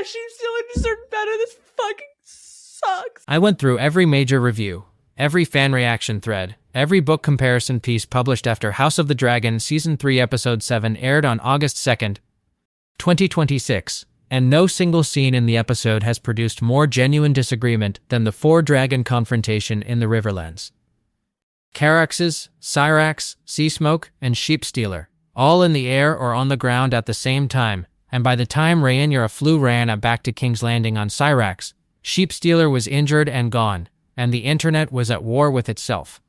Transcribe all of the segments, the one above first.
Sheepstealer deserved better. This fucking sucks. I went through every major review, every fan reaction thread, every book comparison piece published after House of the Dragon Season 3 Episode 7 aired on August 2nd, 2026, and no single scene in the episode has produced more genuine disagreement than the four-dragon confrontation in the Riverlands. Caraxes, Syrax, Seasmoke, and Sheepstealer, all in the air or on the ground at the same time, and by the time Rhaenyra flew Rhaena back to King's Landing on Syrax, Sheepstealer was injured and gone, and the internet was at war with itself.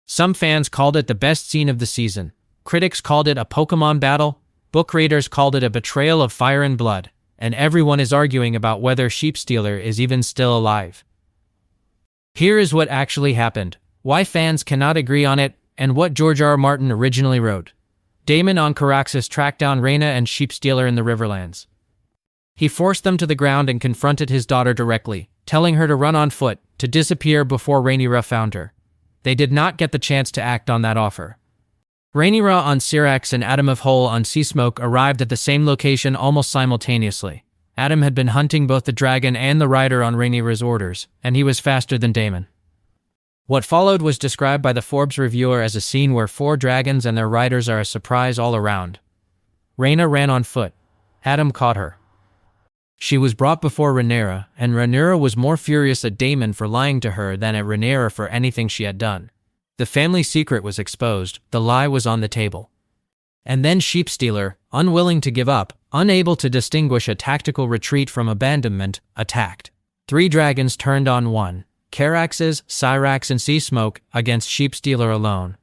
Some fans called it the best scene of the season, critics called it a Pokemon battle, book readers called it a betrayal of fire and blood, and everyone is arguing about whether Sheepstealer is even still alive. Here is what actually happened, why fans cannot agree on it, and what George R. R. Martin originally wrote. Daemon on Caraxes tracked down Rhaena and Sheepstealer in the Riverlands. He forced them to the ground and confronted his daughter directly, telling her to run on foot, to disappear before Rhaenyra found her. They did not get the chance to act on that offer. Rhaenyra on Syrax and Adam of Hole on Seasmoke arrived at the same location almost simultaneously. Adam had been hunting both the dragon and the rider on Rhaenyra's orders, and he was faster than Daemon. What followed was described by the Forbes reviewer as a scene where four dragons and their riders are a surprise all around. Rhaena ran on foot. Adam caught her. She was brought before Rhaenyra, and Rhaenyra was more furious at Daemon for lying to her than at Rhaenyra for anything she had done. The family secret was exposed, the lie was on the table. And then Sheepstealer, unwilling to give up, unable to distinguish a tactical retreat from abandonment, attacked. Three dragons turned on one, Caraxes, Syrax, and Seasmoke, against Sheepstealer alone.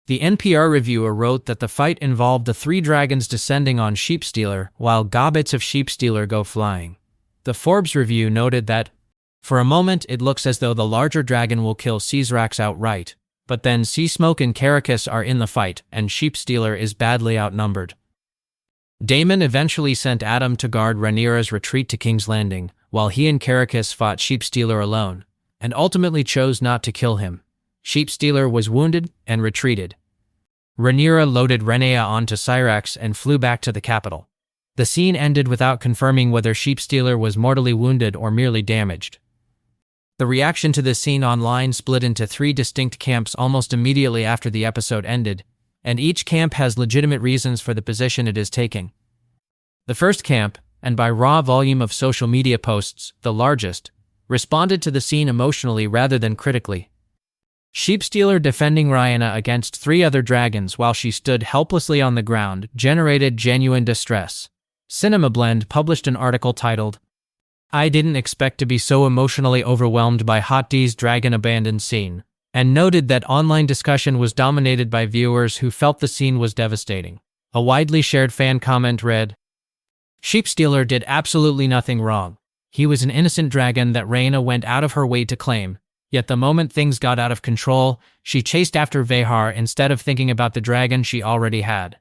The NPR reviewer wrote that the fight involved the three dragons descending on Sheepstealer, while gobbets of Sheepstealer go flying. The Forbes review noted that, for a moment it looks as though the larger dragon will kill Syrax outright, but then Seasmoke and Caraxes are in the fight, and Sheepstealer is badly outnumbered. Daemon eventually sent Adam to guard Rhaenyra's retreat to King's Landing, while he and Caraxes fought Sheepstealer alone, and ultimately chose not to kill him. Sheepstealer was wounded and retreated. Rhaenyra loaded Rhaenyra onto Syrax and flew back to the capital. The scene ended without confirming whether Sheepstealer was mortally wounded or merely damaged. The reaction to this scene online split into three distinct camps almost immediately after the episode ended, and each camp has legitimate reasons for the position it is taking. The first camp, and by raw volume of social media posts, the largest, responded to the scene emotionally rather than critically. Sheepstealer defending Rhaena against three other dragons while she stood helplessly on the ground generated genuine distress. CinemaBlend published an article titled, "I didn't expect to be so emotionally overwhelmed by Hot D's dragon abandoned scene," and noted that online discussion was dominated by viewers who felt the scene was devastating. A widely shared fan comment read, "Sheepstealer did absolutely nothing wrong. He was an innocent dragon that Rhaena went out of her way to claim. Yet the moment things got out of control, she chased after Vhagar instead of thinking about the dragon she already had."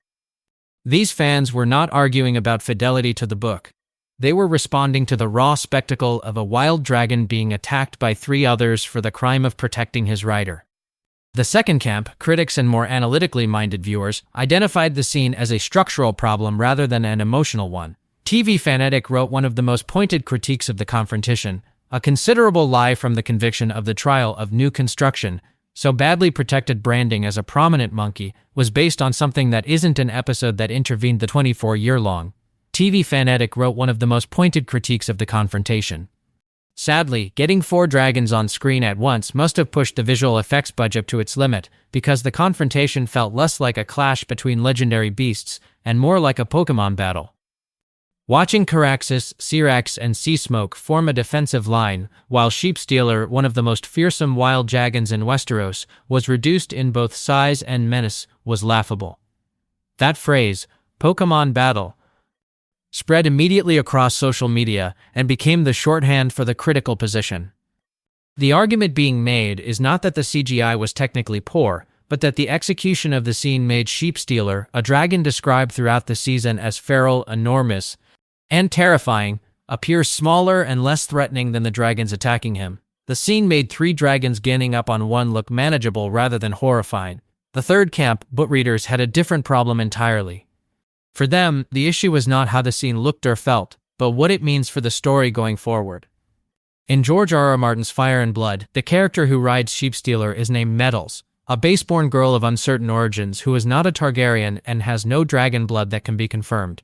These fans were not arguing about fidelity to the book. They were responding to the raw spectacle of a wild dragon being attacked by three others for the crime of protecting his rider. The second camp, critics and more analytically minded viewers, identified the scene as a structural problem rather than an emotional one. TV Fanatic wrote one of the most pointed critiques of the confrontation, a considerable lie from the conviction of the trial of new construction, so badly protected branding as a prominent monkey, was based on something that isn't an episode that intervened the 24-year-long. TV Fanatic wrote one of the most pointed critiques of the confrontation. Sadly, getting four dragons on screen at once must have pushed the visual effects budget to its limit, because the confrontation felt less like a clash between legendary beasts and more like a Pokemon battle. Watching Caraxes, Syrax, and Seasmoke form a defensive line, while Sheepstealer, one of the most fearsome wild dragons in Westeros, was reduced in both size and menace, was laughable. That phrase, Pokemon battle, spread immediately across social media and became the shorthand for the critical position. The argument being made is not that the CGI was technically poor, but that the execution of the scene made Sheepstealer, a dragon described throughout the season as feral, enormous, and terrifying, appear smaller and less threatening than the dragons attacking him. The scene made three dragons gaining up on one look manageable rather than horrifying. The third camp, book readers, had a different problem entirely. For them, the issue was not how the scene looked or felt, but what it means for the story going forward. In George R.R. Martin's Fire and Blood, the character who rides Sheepstealer is named Metals, a baseborn girl of uncertain origins who is not a Targaryen and has no dragon blood that can be confirmed.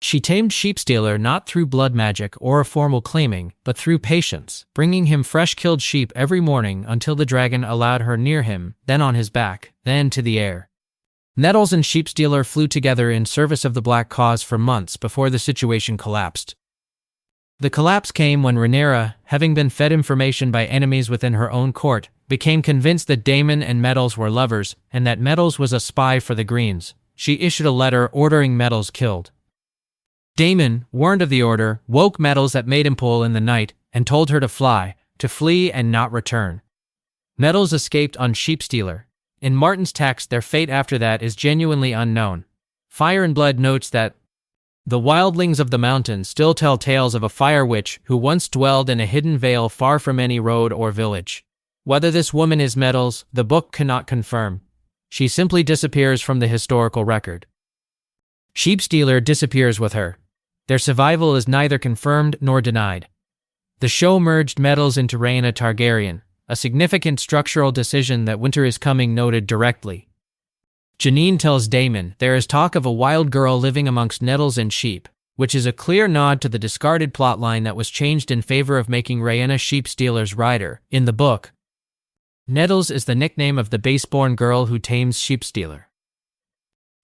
She tamed Sheepstealer not through blood magic or a formal claiming, but through patience, bringing him fresh-killed sheep every morning until the dragon allowed her near him, then on his back, then to the air. Nettles and Sheepstealer flew together in service of the Black Cause for months before the situation collapsed. The collapse came when Rhaenyra, having been fed information by enemies within her own court, became convinced that Daemon and Metals were lovers and that Metals was a spy for the Greens. She issued a letter ordering Metals killed. Daemon, warned of the order, woke Metals at Maidenpool in the night and told her to flee and not return. Metals escaped on Sheepstealer. In Martin's text, their fate after that is genuinely unknown. Fire and Blood notes that the wildlings of the mountains still tell tales of a fire witch who once dwelled in a hidden vale far from any road or village. Whether this woman is Metals, the book cannot confirm. She simply disappears from the historical record. Sheepstealer disappears with her. Their survival is neither confirmed nor denied. The show merged Metals into Rhaena Targaryen, a significant structural decision that Winter is Coming noted directly. Janine tells Daemon there is talk of a wild girl living amongst nettles and sheep, which is a clear nod to the discarded plotline that was changed in favor of making Rhaena Sheepstealer's rider. In the book, Nettles is the nickname of the baseborn girl who tames Sheepstealer.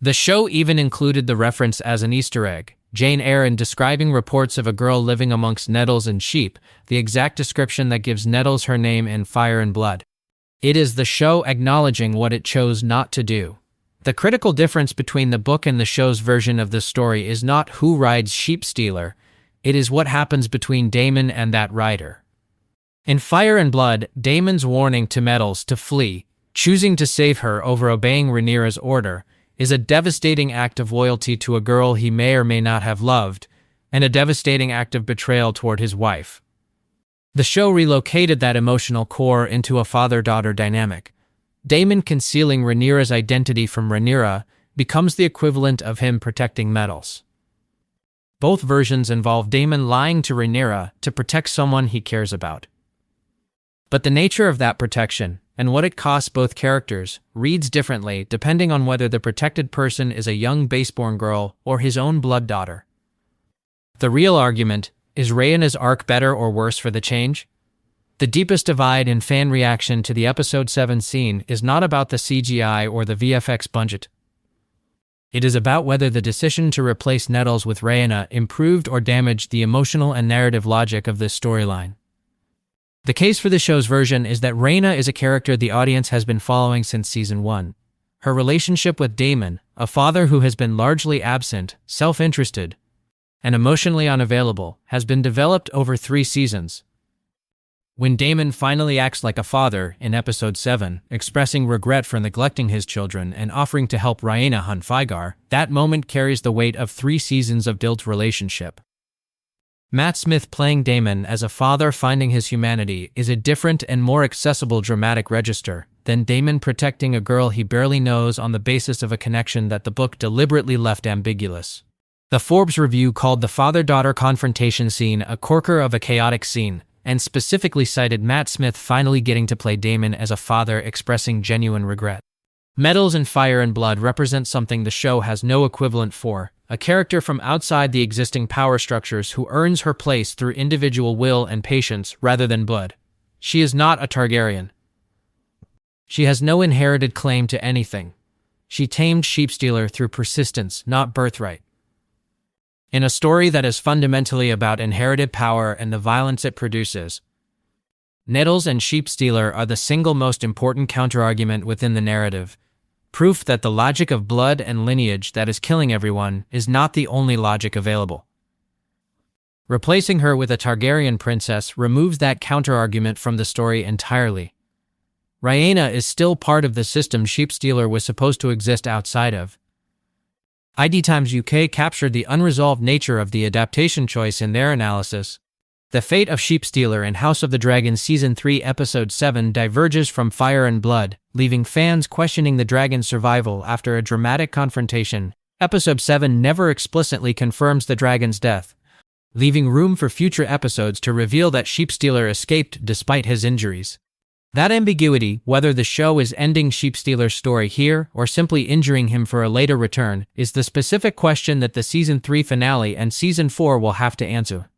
The show even included the reference as an Easter egg. Jane Eyre describing reports of a girl living amongst nettles and sheep, the exact description that gives Nettles her name in Fire and Blood. It is the show acknowledging what it chose not to do. The critical difference between the book and the show's version of the story is not who rides Sheepstealer, it is what happens between Daemon and that rider. In Fire and Blood, Daemon's warning to Metals to flee, choosing to save her over obeying Rhaenyra's order, is a devastating act of loyalty to a girl he may or may not have loved, and a devastating act of betrayal toward his wife. The show relocated that emotional core into a father-daughter dynamic. Daemon concealing Rhaenyra's identity from Rhaenyra becomes the equivalent of him protecting Metals. Both versions involve Daemon lying to Rhaenyra to protect someone he cares about. But the nature of that protection, and what it costs both characters, reads differently depending on whether the protected person is a young baseborn girl or his own blood daughter. The real argument, is Rhaenyra's arc better or worse for the change? The deepest divide in fan reaction to the Episode 7 scene is not about the CGI or the VFX budget. It is about whether the decision to replace Nettles with Rhaena improved or damaged the emotional and narrative logic of this storyline. The case for the show's version is that Rhaena is a character the audience has been following since Season 1. Her relationship with Daemon, a father who has been largely absent, self-interested, and emotionally unavailable, has been developed over 3 seasons. When Daemon finally acts like a father in Episode 7, expressing regret for neglecting his children and offering to help Rhaena hunt Fygarr, that moment carries the weight of 3 seasons of built relationship. Matt Smith playing Daemon as a father finding his humanity is a different and more accessible dramatic register than Daemon protecting a girl he barely knows on the basis of a connection that the book deliberately left ambiguous. The Forbes review called the father-daughter confrontation scene a corker of a chaotic scene, and specifically cited Matt Smith finally getting to play Daemon as a father expressing genuine regret. Metals and Fire and Blood represent something the show has no equivalent for, a character from outside the existing power structures who earns her place through individual will and patience rather than blood. She is not a Targaryen. She has no inherited claim to anything. She tamed Sheepstealer through persistence, not birthright. In a story that is fundamentally about inherited power and the violence it produces, Nettles and Sheepstealer are the single most important counterargument within the narrative. Proof that the logic of blood and lineage that is killing everyone is not the only logic available. Replacing her with a Targaryen princess removes that counterargument from the story entirely. Rhaena is still part of the system Sheepstealer was supposed to exist outside of. ID Times UK captured the unresolved nature of the adaptation choice in their analysis. The fate of Sheepstealer in House of the Dragon Season 3 Episode 7 diverges from Fire and Blood, leaving fans questioning the dragon's survival after a dramatic confrontation. Episode 7 never explicitly confirms the dragon's death, leaving room for future episodes to reveal that Sheepstealer escaped despite his injuries. That ambiguity, whether the show is ending Sheepstealer's story here or simply injuring him for a later return, is the specific question that the Season 3 finale and Season 4 will have to answer.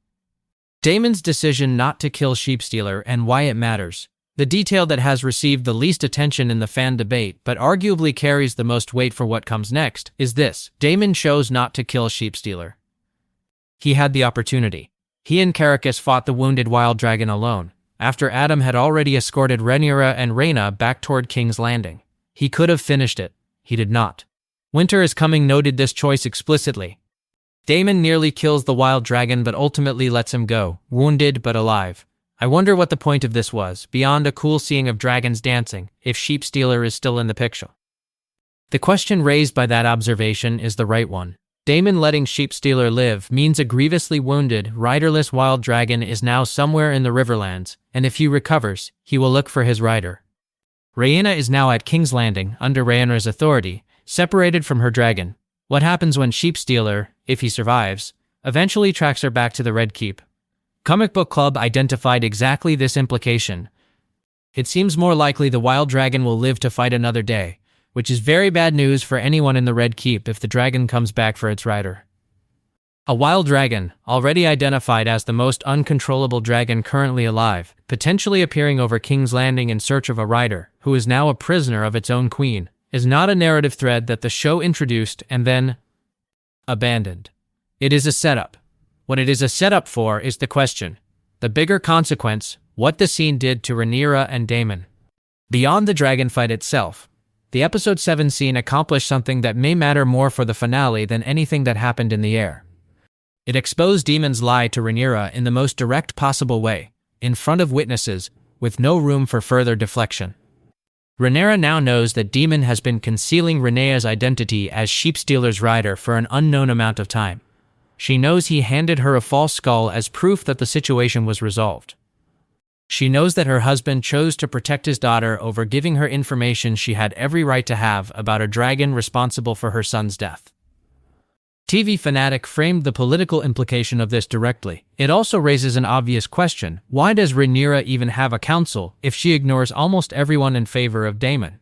Damon's decision not to kill Sheepstealer and why it matters. The detail that has received the least attention in the fan debate but arguably carries the most weight for what comes next is this: Damon chose not to kill Sheepstealer. He had the opportunity. He and Caracas fought the wounded wild dragon alone, after Adam had already escorted Rhaenyra and Rhaena back toward King's Landing. He could have finished it. He did not. Winter is Coming noted this choice explicitly. Daemon nearly kills the wild dragon but ultimately lets him go, wounded but alive. I wonder what the point of this was, beyond a cool scene of dragons dancing, if Sheepstealer is still in the picture. The question raised by that observation is the right one. Daemon letting Sheepstealer live means a grievously wounded, riderless wild dragon is now somewhere in the Riverlands, and if he recovers, he will look for his rider. Rhaena is now at King's Landing, under Rhaenyra's authority, separated from her dragon. What happens when Sheepstealer, if he survives, eventually tracks her back to the Red Keep? Comic Book Club identified exactly this implication. It seems more likely the wild dragon will live to fight another day, which is very bad news for anyone in the Red Keep if the dragon comes back for its rider. A wild dragon, already identified as the most uncontrollable dragon currently alive, potentially appearing over King's Landing in search of a rider, who is now a prisoner of its own queen, is not a narrative thread that the show introduced and then abandoned. It is a setup. What it is a setup for is the question. The bigger consequence, what the scene did to Rhaenyra and Daemon. Beyond the dragon fight itself, the Episode 7 scene accomplished something that may matter more for the finale than anything that happened in the air. It exposed Daemon's lie to Rhaenyra in the most direct possible way, in front of witnesses, with no room for further deflection. Rhaenyra now knows that Daemon has been concealing Rhaenyra's identity as Sheepstealer's rider for an unknown amount of time. She knows he handed her a false skull as proof that the situation was resolved. She knows that her husband chose to protect his daughter over giving her information she had every right to have about a dragon responsible for her son's death. TV Fanatic framed the political implication of this directly. It also raises an obvious question: why does Rhaenyra even have a council if she ignores almost everyone in favor of Daemon?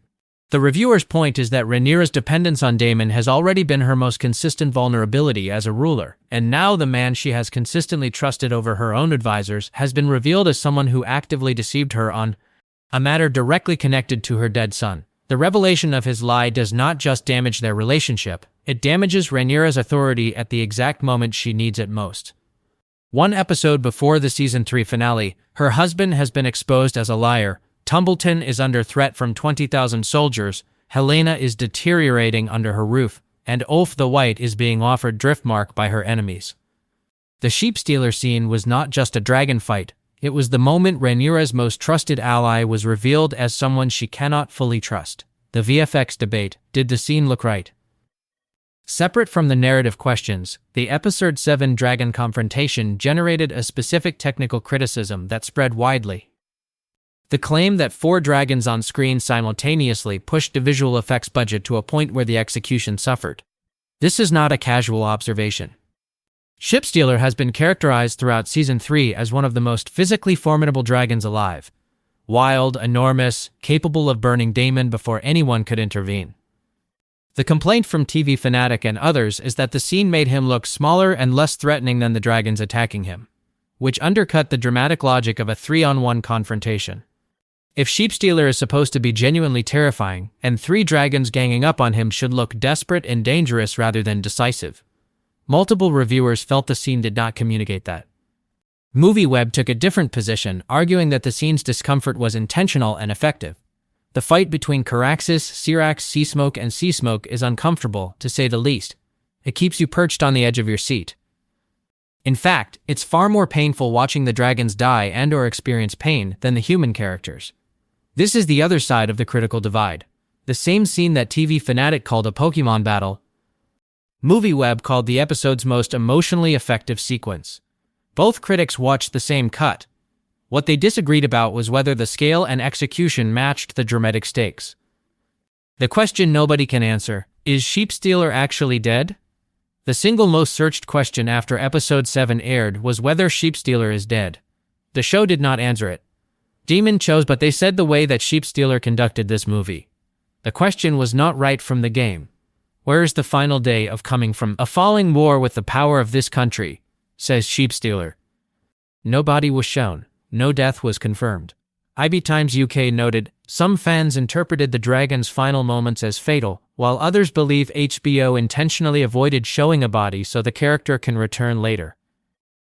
The reviewer's point is that Rhaenyra's dependence on Daemon has already been her most consistent vulnerability as a ruler, and now the man she has consistently trusted over her own advisors has been revealed as someone who actively deceived her on a matter directly connected to her dead son. The revelation of his lie does not just damage their relationship, it damages Rhaenyra's authority at the exact moment she needs it most. One episode before the Season 3 finale, her husband has been exposed as a liar, Tumbleton is under threat from 20,000 soldiers, Helena is deteriorating under her roof, and Ulf the White is being offered Driftmark by her enemies. The Sheepstealer scene was not just a dragon fight, it was the moment Rhaenyra's most trusted ally was revealed as someone she cannot fully trust. The VFX debate: did the scene look right? Separate from the narrative questions, the Episode 7 dragon confrontation generated a specific technical criticism that spread widely. The claim that 4 dragons on screen simultaneously pushed the visual effects budget to a point where the execution suffered. This is not a casual observation. Sheepstealer has been characterized throughout Season 3 as one of the most physically formidable dragons alive. Wild, enormous, capable of burning Daemon before anyone could intervene. The complaint from TV Fanatic and others is that the scene made him look smaller and less threatening than the dragons attacking him, which undercut the dramatic logic of a 3-on-1 confrontation. If Sheepstealer is supposed to be genuinely terrifying, and 3 dragons ganging up on him should look desperate and dangerous rather than decisive. Multiple reviewers felt the scene did not communicate that. MovieWeb took a different position, arguing that the scene's discomfort was intentional and effective. The fight between Caraxes, Syrax, Seasmoke, and Seasmoke is uncomfortable, to say the least. It keeps you perched on the edge of your seat. In fact, it's far more painful watching the dragons die and/or experience pain than the human characters. This is the other side of the critical divide. The same scene that TV Fanatic called a Pokemon battle, MovieWeb called the episode's most emotionally effective sequence. Both critics watched the same cut. What they disagreed about was whether the scale and execution matched the dramatic stakes. The question nobody can answer: is Sheepstealer actually dead? The single most searched question after episode 7 aired was whether Sheepstealer is dead. The show did not answer it. Demon chose, but they said the way that Sheepstealer conducted this movie. The question was not right from the game. Where is the final day of coming from a falling war with the power of this country, says Sheepstealer. No body was shown. No death was confirmed. IB Times UK noted, some fans interpreted the dragon's final moments as fatal, while others believe HBO intentionally avoided showing a body so the character can return later.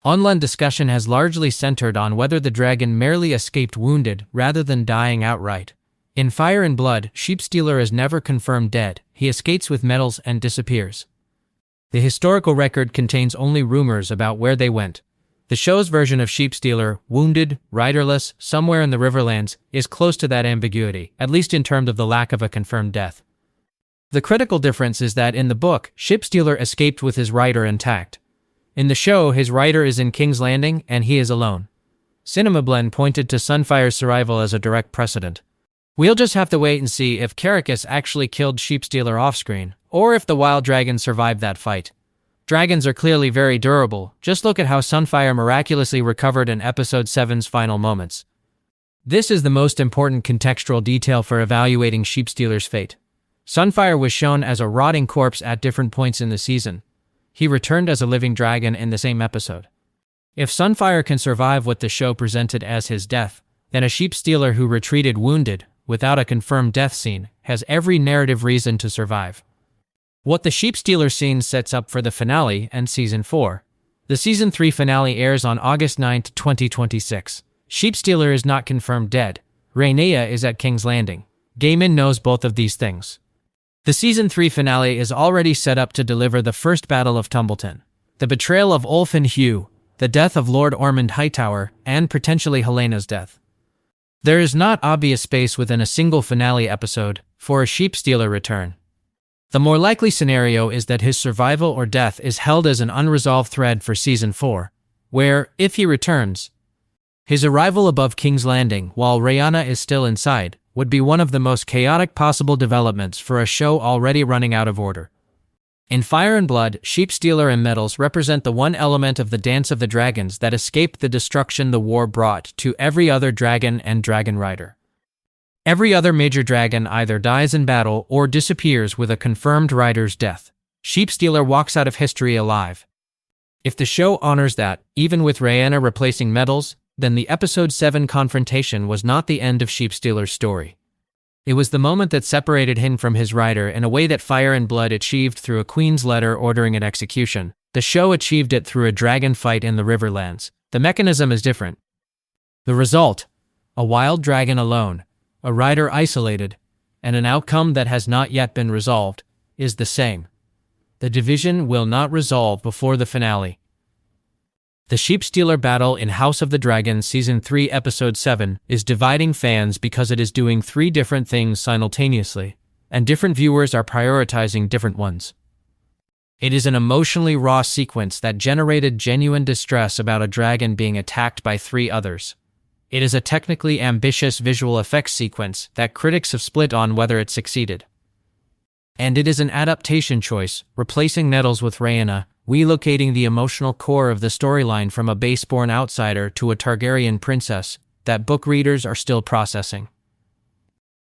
Online discussion has largely centered on whether the dragon merely escaped wounded rather than dying outright. In Fire and Blood, Sheepstealer is never confirmed dead. He escapes with medals and disappears. The historical record contains only rumors about where they went. The show's version of Sheepstealer, wounded, riderless, somewhere in the Riverlands, is close to that ambiguity, at least in terms of the lack of a confirmed death. The critical difference is that in the book, Sheepstealer escaped with his rider intact. In the show, his rider is in King's Landing, and he is alone. CinemaBlend pointed to Sunfire's survival as a direct precedent. We'll just have to wait and see if Caracas actually killed Sheepstealer off-screen, or if the wild dragon survived that fight. Dragons are clearly very durable. Just look at how Sunfire miraculously recovered in Episode 7's final moments. This is the most important contextual detail for evaluating Sheepstealer's fate. Sunfire was shown as a rotting corpse at different points in the season. He returned as a living dragon in the same episode. If Sunfire can survive what the show presented as his death, then a Sheepstealer who retreated wounded, without a confirmed death scene, has every narrative reason to survive. What the Sheepstealer scene sets up for the finale and Season 4. The Season 3 finale airs on August 9, 2026. Sheepstealer is not confirmed dead. Rhaenyra is at King's Landing. Gaiman knows both of these things. The Season 3 finale is already set up to deliver the first battle of Tumbleton, the betrayal of Ulf and Hugh, the death of Lord Ormond Hightower, and potentially Helena's death. There is not obvious space within a single finale episode for a Sheepstealer return. The more likely scenario is that his survival or death is held as an unresolved thread for Season 4, where, if he returns, his arrival above King's Landing while Rhaenyra is still inside would be one of the most chaotic possible developments for a show already running out of order. In Fire and Blood, Sheepstealer and medals represent the one element of the Dance of the Dragons that escaped the destruction the war brought to every other dragon and dragon rider. Every other major dragon either dies in battle or disappears with a confirmed rider's death. Sheepstealer walks out of history alive. If the show honors that, even with Rhaenyra replacing medals, then the Episode 7 confrontation was not the end of Sheepstealer's story. It was the moment that separated him from his rider in a way that Fire and Blood achieved through a queen's letter ordering an execution. The show achieved it through a dragon fight in the Riverlands. The mechanism is different. The result: a wild dragon alone, a rider isolated, and an outcome that has not yet been resolved, is the same. The division will not resolve before the finale. The Sheepstealer battle in House of the Dragon Season 3 Episode 7 is dividing fans because it is doing three different things simultaneously, and different viewers are prioritizing different ones. It is an emotionally raw sequence that generated genuine distress about a dragon being attacked by three others. It is a technically ambitious visual effects sequence that critics have split on whether it succeeded. And it is an adaptation choice, replacing Nettles with Rhaenyra, relocating the emotional core of the storyline from a base-born outsider to a Targaryen princess that book readers are still processing.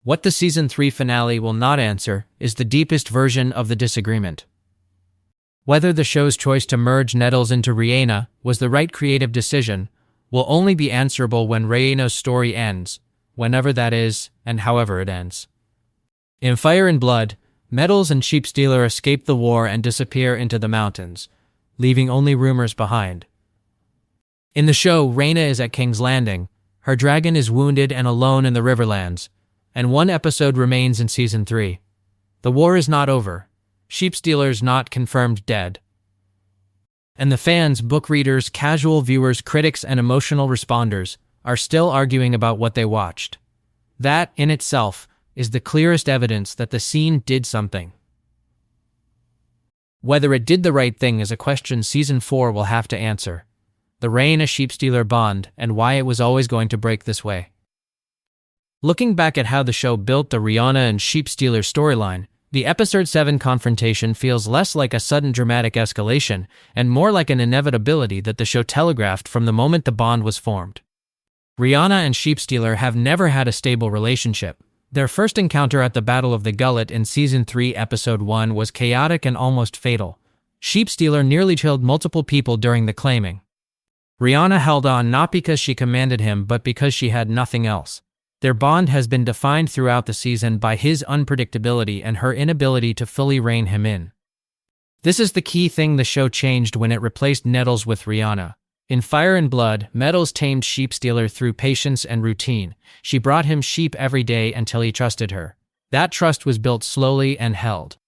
What the Season 3 finale will not answer is the deepest version of the disagreement. Whether the show's choice to merge Nettles into Rhaenyra was the right creative decision will only be answerable when Rhaenyra's story ends, whenever that is, and however it ends. In Fire and Blood, Nettles and Sheepstealer escape the war and disappear into the mountains, leaving only rumors behind. In the show, Rhaenyra is at King's Landing, her dragon is wounded and alone in the Riverlands, and one episode remains in Season 3. The war is not over. Sheepstealer's not confirmed dead. And the fans, book readers, casual viewers, critics, and emotional responders are still arguing about what they watched. That, in itself, is the clearest evidence that the scene did something. Whether it did the right thing is a question Season 4 will have to answer. The Rhaenyra Sheepstealer bond and why it was always going to break this way. Looking back at how the show built the Rhaenyra and Sheepstealer storyline, The episode 7 confrontation feels less like a sudden dramatic escalation and more like an inevitability that the show telegraphed from the moment the bond was formed. Rihanna and Sheepstealer have never had a stable relationship. Their first encounter at the Battle of the Gullet in Season 3, Episode 1 was chaotic and almost fatal. Sheepstealer nearly killed multiple people during the claiming. Rihanna held on not because she commanded him but because she had nothing else. Their bond has been defined throughout the season by his unpredictability and her inability to fully rein him in. This is the key thing the show changed when it replaced Nettles with Rihanna. In Fire and Blood, Nettles tamed Sheepstealer through patience and routine. She brought him sheep every day until he trusted her. That trust was built slowly and held.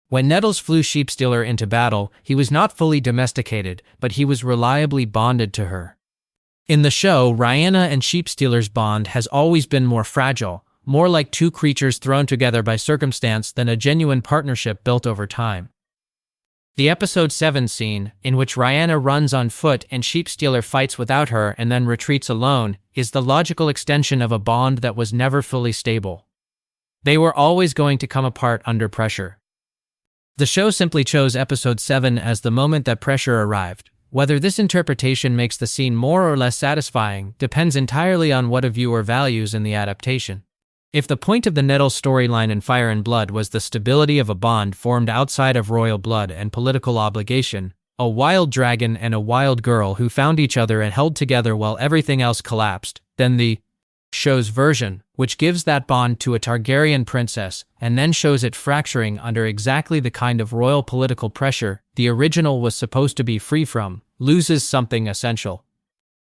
When Nettles flew Sheepstealer into battle, he was not fully domesticated, but he was reliably bonded to her. In the show, Rihanna and Sheepstealer's bond has always been more fragile, more like two creatures thrown together by circumstance than a genuine partnership built over time. The Episode 7 scene, in which Rihanna runs on foot and Sheepstealer fights without her and then retreats alone, is the logical extension of a bond that was never fully stable. They were always going to come apart under pressure. The show simply chose Episode 7 as the moment that pressure arrived. Whether this interpretation makes the scene more or less satisfying depends entirely on what a viewer values in the adaptation. If the point of the Nettles storyline in Fire and Blood was the stability of a bond formed outside of royal blood and political obligation, a wild dragon and a wild girl who found each other and held together while everything else collapsed, then the show's version, which gives that bond to a Targaryen princess and then shows it fracturing under exactly the kind of royal political pressure the original was supposed to be free from, loses something essential.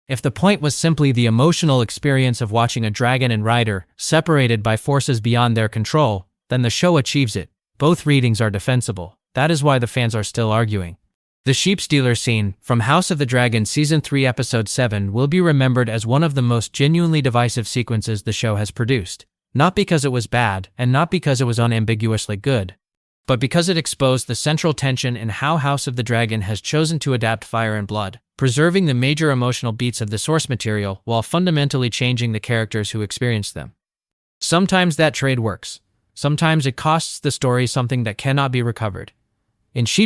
If the point was simply the emotional experience of watching a dragon and rider separated by forces beyond their control, then the show achieves it. Both readings are defensible. That is why the fans are still arguing. The Sheepstealer scene from House of the Dragon Season 3 Episode 7 will be remembered as one of the most genuinely divisive sequences the show has produced. Not because it was bad, and not because it was unambiguously good, but because it exposed the central tension in how House of the Dragon has chosen to adapt Fire and Blood, preserving the major emotional beats of the source material while fundamentally changing the characters who experience them. Sometimes that trade works. Sometimes it costs the story something that cannot be recovered. In